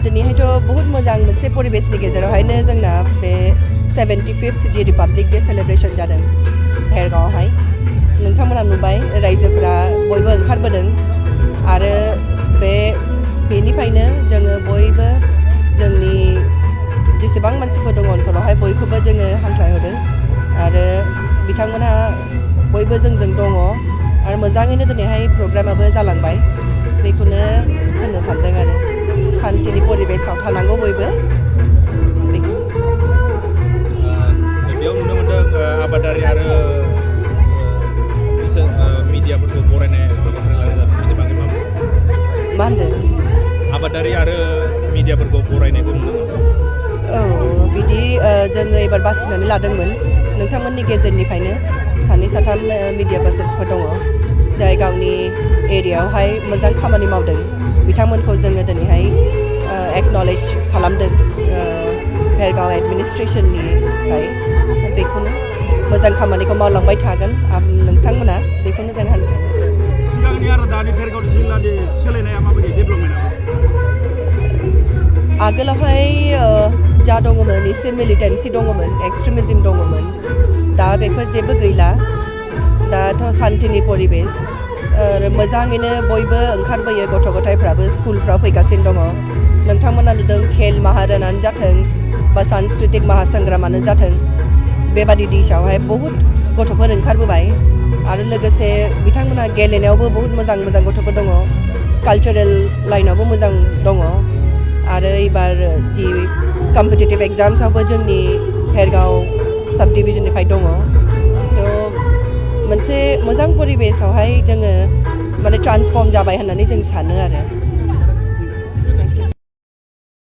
दिनैहायथ' बहुत मोजां मोनसे परिबेसनि गेजेरावहायनो जोंना बे 75th दि रिपाब्लिक डे सेलिब्रेशन जादों भेरगावआवहाय नोंथांमोना नुबाय रायजोफोरा बयबो ओंखारबोदों आरो बेनिफ्रायनो जोङो बयबो जोंनि जेसेबां मानसिफोर दङ ओनसोलावहाय बयखौबो जोङो हांख्रायहरो आरो बिथांमोनहा बयबो जोंजों दङ आरो मोजाङैनो दिनैहाय प्रग्रामाबो जालांबाय बेखौनो होननो सानदों आरो सान्थिनि परिबेसाव थानांगौ बयबो बेयाव नुनो मोनदों आबादारि आरो मिडियाफोरखौ बरायनाय बेनि बागै मा होनदों आबादारि आरो मिडियाफोरखौ बरायनायखौ नुनो मोनदों औ बिदि जोङो एबार बासिनानै लादोंमोन नोंथांमोननि गेजेरनिफ्रायनो सानै साथाम मिडिया पार्सन्सफोर दङ जाय गावनि एरियायावहाय मोजां खामानि मावदों बिथांमोनखौ जोङो दिनैहाय एक्न'लेज खालामदों भेरगाव एडमिनिस्ट्रेसननिफ्राय बेखौनो मोजां खामानिखौ मावलांबाय थागोन नोंथांमोना बेखौनो जों हास्थायनाय सिगांनि आरो दानि भेरगाव जिल्लानि सोलायनाया माबायदि डेभेलपमेन्टआ आगोलावहाय जा दङमोन एसे मिलिटेन्सि दङमोन एक्सट्रिमिज्म दङमोन दा बेफोर जेबो गैला दाथ' सान्थिनि परिबेस मोजाङैनो बयबो ओंखारबोयो गथ' गथायफ्राबो स्कुलफ्राव फैगासिनो दङ नोंथांमोना नुदों खेल महारनानो जाथों बा सांस्कृतिक महासंग्रामानो जाथों बेबादि दिशावहाय बहुद गथ'फोर ओंखारबोबाय आरो लोगोसे बिथांमोना गेलेनायावबो बहुत मोजां मोजां गथ'फोर दङ कालचारेल लाइनावबो मोजां दङ आरो एबार दि कम्पिटिटिभ एग्जाम्सआवबो जोंनि भेरगाव साब डिभिजननिफ्राय दङ थ' मोनसे मोजां परिबेसावहाय जोङो माने ट्रान्सफर्म जाबाय होननानै जों सानो आरो